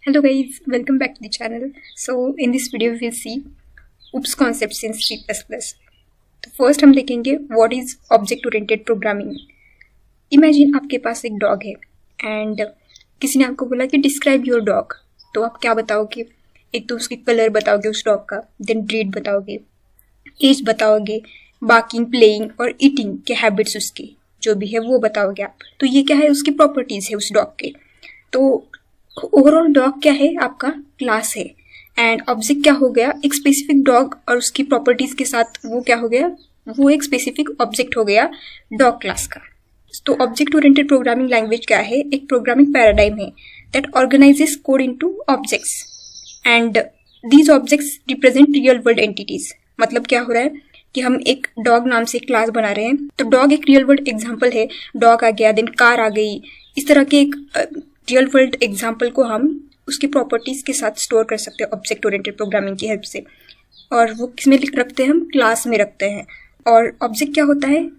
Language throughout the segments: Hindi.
Hello guys, welcome back to the channel. So in this video we will see OOPS concepts in C++. तो फर्स्ट हम देखेंगे what is object oriented programming. Imagine आपके पास एक डॉग है एंड किसी ने आपको बोला कि डिस्क्राइब योर डॉग। तो आप क्या बताओगे? एक तो उसकी कलर बताओगे उस डॉग का, देन ब्रीड बताओगे, एज बताओगे, बार्किंग, प्लेइंग और ईटिंग के हैबिट्स उसके जो भी है वो बताओगे आप। तो ये क्या है, उसकी प्रॉपर्टीज है उस डॉग के। तो ओवरऑल डॉग क्या है, आपका क्लास है। एंड ऑब्जेक्ट क्या हो गया, एक स्पेसिफिक डॉग और उसकी प्रॉपर्टीज के साथ वो क्या हो गया, वो एक स्पेसिफिक ऑब्जेक्ट हो गया डॉग क्लास का। तो ऑब्जेक्ट ओरिएंटेड प्रोग्रामिंग लैंग्वेज क्या है, एक प्रोग्रामिंग पैराडाइम है that organises code into objects and these objects represent real world entities. मतलब क्या हो रहा है कि हम एक डॉग नाम से क्लास बना रहे हैं, तो डॉग एक रियल वर्ल्ड एग्जाम्पल है। डॉग आ गया, देन कार आ गई, इस तरह के एक रियल वर्ल्ड एग्जाम्पल को हम उसकी प्रॉपर्टीज के साथ स्टोर कर सकते हैं ऑब्जेक्ट ओरिएंटेड प्रोग्रामिंग की हेल्प से। और वो किस में रखते हैं, हम क्लास में रखते हैं। और ऑब्जेक्ट क्या होता है,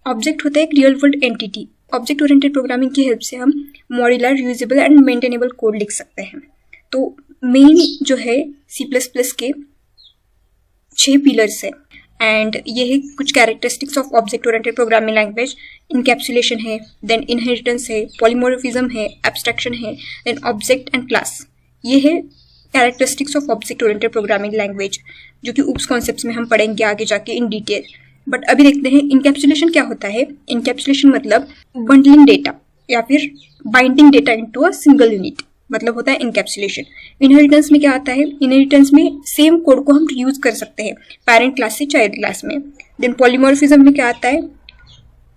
ऑब्जेक्ट होता है एक real world entity. Object oriented programming की हेल्प से हम modular, usable and maintainable code लिख सकते हैं। तो मेन जो है C++ के 6 पिलर्स है एंड ये है कुछ characteristics of object oriented programming language. Encapsulation है, देन इनहेरिटेंस है, पॉलीमॉर्फिज्म है, एब्स्ट्रैक्शन है, देन ऑब्जेक्ट एंड क्लास। ये है characteristics of object oriented programming language जो कि OOPS कॉन्सेप्ट्स में हम पढ़ेंगे आगे जाके इन डिटेल। बट अभी देखते हैं इनकैप्सुलेशन क्या होता है। इनकैप्सुलेशन मतलब बंडलिंग डेटा या फिर binding data into a single unit, मतलब होता है इनकैप्सुलेशन। इनहेरिटेंस में क्या आता है, इनहेरिटेंस में सेम कोड को हम यूज कर सकते हैं पेरेंट क्लास से चाइल्ड क्लास में। देन पॉलीमॉर्फिज्म में क्या आता है,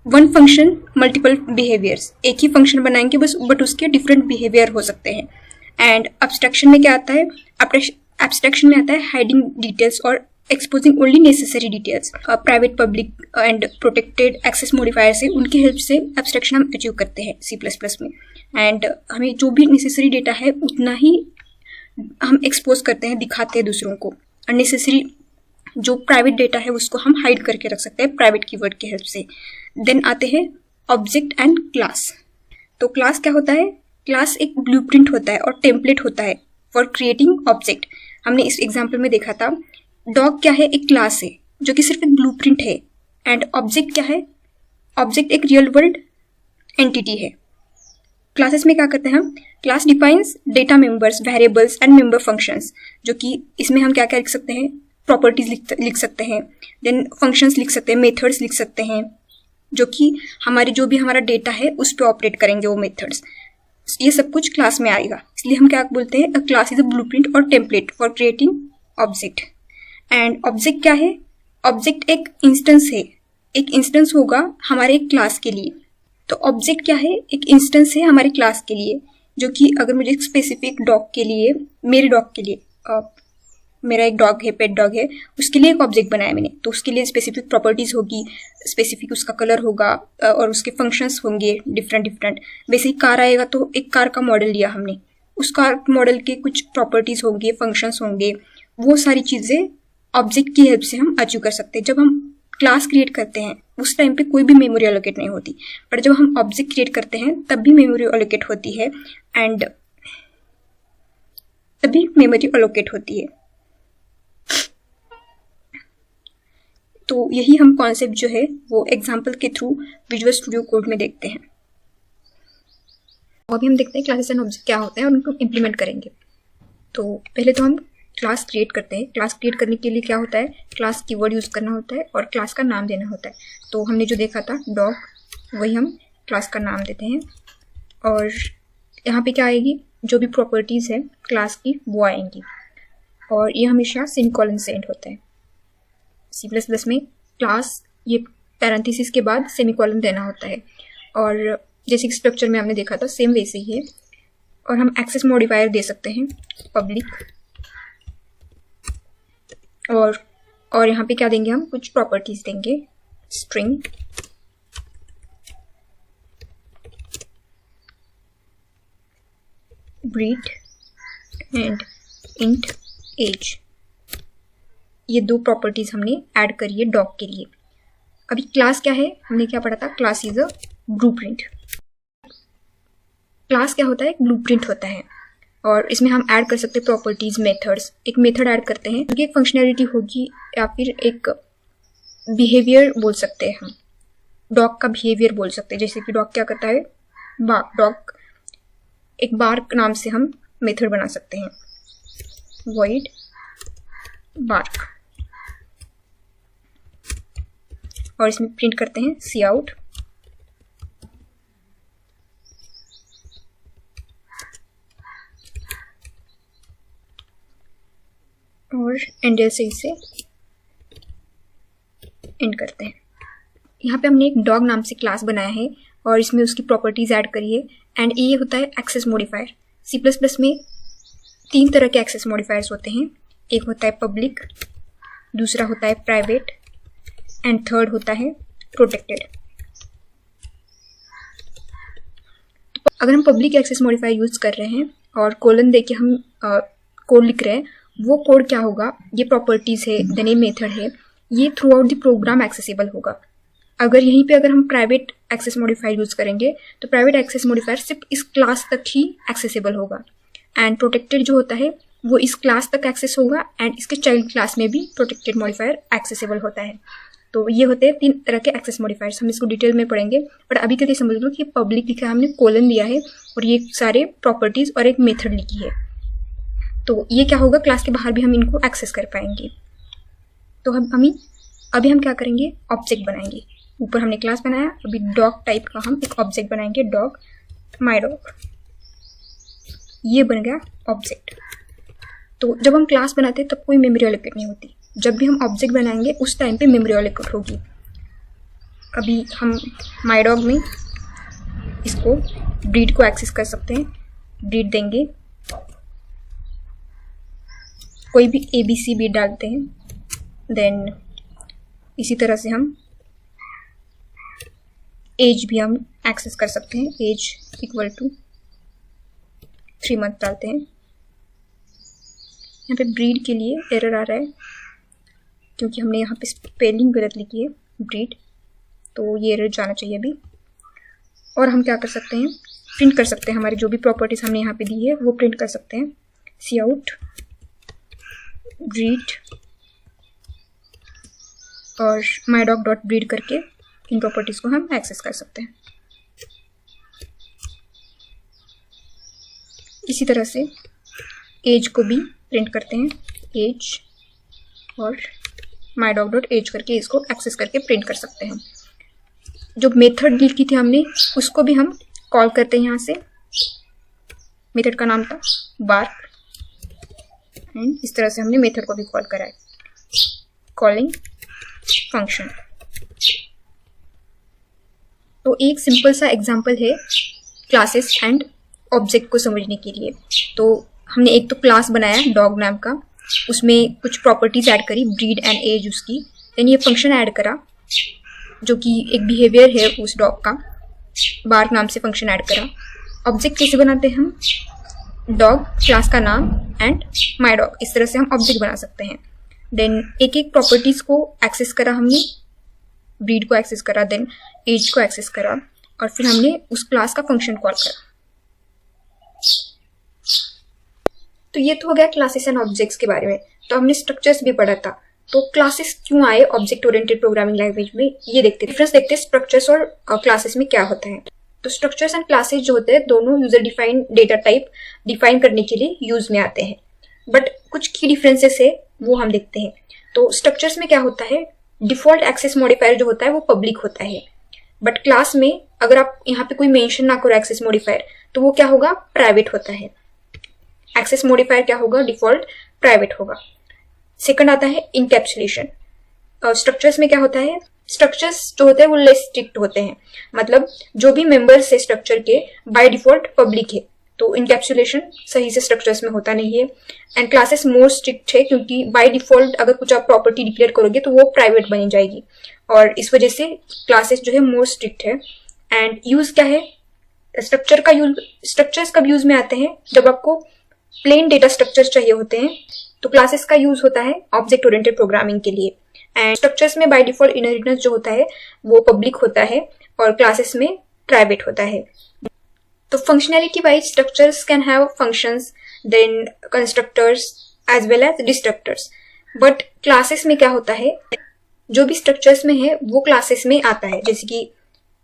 वन फंक्शन मल्टीपल बिहेवियर्स, एक ही फंक्शन बनाएंगे बस, बट उसके डिफरेंट बिहेवियर हो सकते हैं। एंड एब्स्ट्रैक्शन में क्या आता है, एब्स्ट्रैक्शन में आता है हाइडिंग डिटेल्स और exposing only necessary details. Private, public and protected access modifier से उनकी हेल्प से एब्स्ट्रैक्शन हम अचीव करते हैं C++ में। एंड हमें जो भी नेसेसरी डेटा है उतना ही हम एक्सपोज करते हैं, दिखाते हैं दूसरों को। अननेसेसरी जो प्राइवेट डेटा है उसको हम हाइड करके रख सकते हैं प्राइवेट कीवर्ड की हेल्प से। देन आते हैं ऑब्जेक्ट एंड क्लास। तो क्लास क्या होता है, क्लास एक ब्लूप्रिंट होता है और टेम्पलेट होता है फॉर क्रिएटिंग ऑब्जेक्ट। हमने इस एग्जाम्पल में देखा था डॉग क्या है, एक क्लास है जो कि सिर्फ एक ब्लूप्रिंट है। एंड ऑब्जेक्ट क्या है, ऑब्जेक्ट एक रियल वर्ल्ड एंटिटी है। क्लासेस में क्या करते हैं हम, class defines data members, variables and member functions, जो कि इसमें हम क्या क्या लिख सकते हैं, प्रॉपर्टीज लिख सकते हैं, देन फंक्शंस लिख सकते हैं, मेथड्स लिख सकते हैं, जो कि हमारे जो भी हमारा डेटा है उस पर ऑपरेट करेंगे वो मेथड्स। ये सब कुछ क्लास में आएगा। इसलिए हम क्या बोलते हैं, a class is a blueprint और template for creating object. And object क्या है, ऑब्जेक्ट एक इंस्टेंस है, एक इंस्टेंस होगा हमारे एक क्लास के लिए। तो ऑब्जेक्ट क्या है, एक इंस्टेंस है हमारे क्लास के लिए, जो कि अगर मुझे एक स्पेसिफिक डॉग के लिए, मेरे डॉग के लिए, मेरा एक डॉग है, पेट डॉग है, उसके लिए एक ऑब्जेक्ट बनाया मैंने, तो उसके लिए स्पेसिफिक प्रॉपर्टीज होगी, स्पेसिफिक उसका कलर होगा और उसके फंक्शंस होंगे डिफरेंट। वैसे ही कार आएगा तो एक कार का मॉडल लिया हमने, उस कार मॉडल के कुछ प्रॉपर्टीज होंगे, फंक्शंस होंगे, वो सारी चीज़ें ऑब्जेक्ट की हेल्प से हम अचीव कर सकते हैं। जब हम क्लास क्रिएट करते हैं उस टाइम पे कोई भी मेमोरी एलोकेट नहीं होती, पर जब हम ऑब्जेक्ट क्रिएट करते हैं तब भी मेमोरी एलोकेट होती है एंड तभी मेमोरी एलोकेट होती है। तो यही हम कॉन्सेप्ट जो है वो एग्जाम्पल के थ्रू विजुअल स्टूडियो कोड में देखते हैं। अभी हम देखते हैं क्लासेस एंड ऑब्जेक्ट क्या होते हैं और उनको इम्प्लीमेंट करेंगे। तो पहले तो हम क्लास क्रिएट करते हैं। क्लास क्रिएट करने के लिए क्या होता है, क्लास कीवर्ड यूज़ करना होता है और क्लास का नाम देना होता है। तो हमने जो देखा था डॉग, वही हम क्लास का नाम देते हैं। और यहाँ पे क्या आएगी, जो भी प्रॉपर्टीज़ है क्लास की वो आएंगी और ये हमेशा सेमीकोलन से एंड होता है। C++ में क्लास ये पैरेंथेसिस के बाद सेमीकोलन देना होता है और जैसे स्ट्रक्चर में हमने देखा था सेम वैसे ही है। और हम एक्सेस मॉडिफायर दे सकते हैं, पब्लिक, और यहाँ पे क्या देंगे, हम कुछ प्रॉपर्टीज देंगे, string, breed and int age. ये 2 प्रॉपर्टीज हमने ऐड करी है डॉग के लिए। अभी क्लास क्या है, हमने क्या पढ़ा था, class is a blueprint. Class क्या होता है, ब्लूप्रिंट होता है। और इसमें हम ऐड कर सकते हैं प्रॉपर्टीज, मेथड्स। एक मेथड ऐड करते हैं क्योंकि एक फंक्शनैलिटी होगी या फिर एक बिहेवियर बोल सकते हैं हम, डॉग का बिहेवियर बोल सकते हैं। जैसे कि डॉग क्या करता है, डॉग एक बार्क नाम से हम मेथड बना सकते हैं, void bark, और इसमें प्रिंट करते हैं cout और एंडल से इसे एंड करते हैं। यहाँ पे हमने एक डॉग नाम से क्लास बनाया है और इसमें उसकी प्रॉपर्टीज ऐड करी है। एंड ये होता है एक्सेस मॉडिफायर। C++ में 3 तरह के एक्सेस मॉडिफायर्स होते हैं। एक होता है पब्लिक, दूसरा होता है प्राइवेट एंड थर्ड होता है प्रोटेक्टेड। अगर हम पब्लिक एक्सेस मॉडिफायर यूज कर रहे हैं और कोलन देके हम कोड लिख रहे हैं, वो कोड क्या होगा, ये प्रॉपर्टीज है, देन ये मेथड है, ये throughout the program accessible होगा। अगर यहीं पे अगर हम प्राइवेट एक्सेस मॉडिफायर यूज करेंगे तो प्राइवेट एक्सेस मॉडिफायर सिर्फ इस क्लास तक ही एक्सेसिबल होगा एंड प्रोटेक्टेड जो होता है वो इस क्लास तक एक्सेस होगा एंड इसके चाइल्ड क्लास में भी प्रोटेक्टेड मॉडिफायर एक्सेसिबल होता है। तो ये होते हैं 3 तरह के एक्सेस मॉडिफायर्स। हम इसको डिटेल में पढ़ेंगे, बट अभी के लिए समझ लो कि पब्लिक लिखा है हमने, कोलन दिया है और ये सारे प्रॉपर्टीज और एक मेथड लिखी है। तो ये क्या होगा, क्लास के बाहर भी हम इनको एक्सेस कर पाएंगे। तो अभी हम क्या करेंगे, ऑब्जेक्ट बनाएंगे। ऊपर हमने क्लास बनाया, अभी डॉग टाइप का हम एक ऑब्जेक्ट बनाएंगे, डॉग माई डॉग। ये बन गया ऑब्जेक्ट। तो जब हम क्लास बनाते हैं तब कोई मेमोरी एलोकेट नहीं होती, जब भी हम ऑब्जेक्ट बनाएंगे उस टाइम पे मेमोरी एलोकेट होगी। अभी हम माई डॉग में इसको ब्रीड को एक्सेस कर सकते हैं, ब्रीड देंगे, कोई भी ABC ब्रीड डालते हैं। देन इसी तरह से हम एज भी हम एक्सेस कर सकते हैं, एज इक्वल टू 3 मंथ डालते हैं। यहाँ पे ब्रीड के लिए एरर आ रहा है क्योंकि हमने यहाँ पे स्पेलिंग गलत लिखी है, ब्रीड, तो ये एरर जाना चाहिए अभी। और हम क्या कर सकते हैं, प्रिंट कर सकते हैं, हमारी जो भी प्रॉपर्टीज हमने यहाँ पे दी है वो प्रिंट कर सकते हैं। cout ब्रीड और mydog.breed करके इन प्रॉपर्टीज को हम एक्सेस कर सकते हैं। इसी तरह से एज को भी प्रिंट करते हैं, एज, और mydog.age करके इसको एक्सेस करके प्रिंट कर सकते हैं। जो मेथड लिखी थी हमने उसको भी हम कॉल करते हैं यहाँ से। मेथड का नाम था bark एंड इस तरह से हमने मेथड को भी कॉल करा है, कॉलिंग फंक्शन। तो एक सिंपल सा एग्जांपल है क्लासेस एंड ऑब्जेक्ट को समझने के लिए। तो हमने एक तो क्लास बनाया डॉग नाम का, उसमें कुछ प्रॉपर्टीज ऐड करी, ब्रीड एंड एज उसकी। देन ये फंक्शन ऐड करा जो कि एक बिहेवियर है उस डॉग का, बार्क नाम से फंक्शन ऐड करा। ऑब्जेक्ट कैसे बनाते हैं हम, डॉग क्लास का नाम एंड माई डॉग, इस तरह से हम ऑब्जेक्ट बना सकते हैं। देन एक एक प्रॉपर्टीज को एक्सेस करा हमने, ब्रीड को एक्सेस करा, देन एज को एक्सेस करा, और फिर हमने उस क्लास का फंक्शन कॉल करा। तो ये तो हो गया क्लासेस एंड ऑब्जेक्ट्स के बारे में। तो हमने स्ट्रक्चर्स भी पढ़ा था। तो क्लासेस क्यों आए ऑब्जेक्ट ओरिएंटेड प्रोग्रामिंग लैंग्वेज में, ये देखते हैं, डिफरेंस देखते हैं स्ट्रक्चर्स और क्लासेस में क्या होता है। तो स्ट्रक्चर्स एंड क्लासेस जो होते हैं दोनों user defined data type define करने के लिए यूज में आते हैं, बट कुछ की डिफरेंसेस है वो हम देखते हैं। तो स्ट्रक्चर्स में क्या होता है, डिफॉल्ट एक्सेस मॉडिफायर जो होता है वो पब्लिक होता है, बट क्लास में अगर आप यहाँ पे कोई मेंशन ना करो एक्सेस मॉडिफायर तो वो क्या होगा, प्राइवेट होता है। एक्सेस मॉडिफायर क्या होगा, डिफॉल्ट प्राइवेट होगा। सेकंड आता है इनकैप्सुलेशन। स्ट्रक्चर्स में क्या होता है, स्ट्रक्चर्स जो होते हैं वो लेस स्ट्रिक्ट होते हैं, मतलब जो भी मेंबर्स है स्ट्रक्चर के बाय डिफॉल्ट पब्लिक है, तो इनकैप्सुलेशन सही से स्ट्रक्चर्स में होता नहीं है। एंड क्लासेस मोर स्ट्रिक्ट है क्योंकि बाय डिफॉल्ट अगर कुछ आप प्रॉपर्टी डिक्लेयर करोगे तो वो प्राइवेट बनी जाएगी, और इस वजह से क्लासेस जो है मोर स्ट्रिक्ट है। एंड यूज क्या है, स्ट्रक्चर का यूज, स्ट्रक्चर्स कब यूज में आते हैं, जब आपको प्लेन डेटा स्ट्रक्चर्स चाहिए होते हैं, तो क्लासेस का यूज होता है ऑब्जेक्ट ओरिएंटेड प्रोग्रामिंग के लिए। एंड स्ट्रक्चर्स में बाय डिफॉल्ट इनहेरिटेंस जो होता है वो पब्लिक होता है और क्लासेस में प्राइवेट होता है। तो functionality wise structures can have functions then constructors as well as destructors. But classes में क्या होता है, जो भी स्ट्रक्चर्स में है वो क्लासेस में आता है, जैसे कि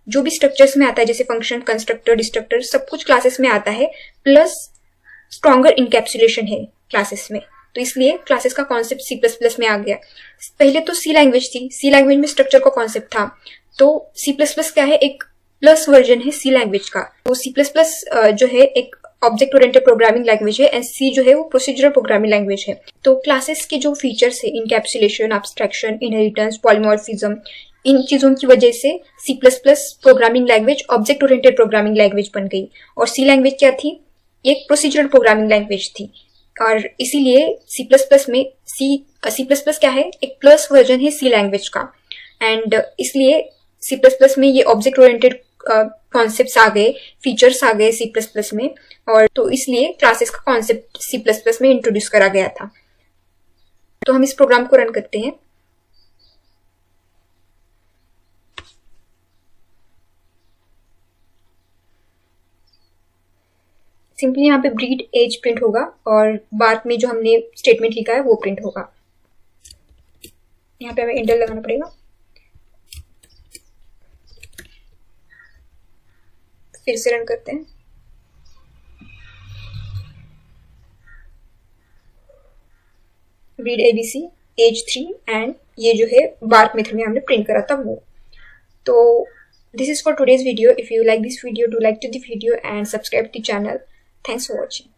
जो भी स्ट्रक्चर्स में आता है जैसे फंक्शन, कंस्ट्रक्टर, डिस्ट्रक्टर, सब कुछ क्लासेस में आता है, प्लस स्ट्रॉन्गर इनकैप्सुलेशन है क्लासेस में। तो इसलिए क्लासेस का कॉन्सेप्ट C++ में आ गया। पहले तो सी लैंग्वेज थी, सी लैंग्वेज में स्ट्रक्चर का कॉन्सेप्ट था। तो C++ क्या है, एक प्लस वर्जन है सी लैंग्वेज का। तो C++ जो है एक ऑब्जेक्ट ओरिएंटेड प्रोग्रामिंग लैंग्वेज है एंड सी जो है वो प्रोसीजरल प्रोग्रामिंग लैंग्वेज है। तो क्लासेस के जो फीचर्स है, इनकैप्सुलेशन, एब्स्ट्रैक्शन, इनहेरिटेंस, पॉलीमॉर्फिज्म, इन चीजों की वजह से C++ programming language object oriented programming language बन गई। और सी लैंग्वेज क्या थी, एक प्रोसीजरल प्रोग्रामिंग लैंग्वेज थी। और इसीलिए C++ में C++ क्या है, एक प्लस वर्जन है सी लैंग्वेज का। एंड इसलिए C++ में ये ऑब्जेक्ट ओरिएंटेड कॉन्सेप्ट्स आ गए, फीचर्स आ गए C++ में। और तो इसलिए क्लासेस का कॉन्सेप्ट C++ में इंट्रोड्यूस करा गया था। तो हम इस प्रोग्राम को रन करते हैं। सिंपली यहाँ पे ब्रीड एज प्रिंट होगा और बाद में जो हमने स्टेटमेंट लिखा है वो प्रिंट होगा। यहाँ पे हमें एंटर लगाना पड़ेगा। फिर से रन करते हैं। ब्रीड ABC एज 3 एंड ये जो है बार्क मेथड में हमने प्रिंट करा था वो। तो this is for today's video. If you like this video, do like to the video and subscribe to the channel. Thanks for watching.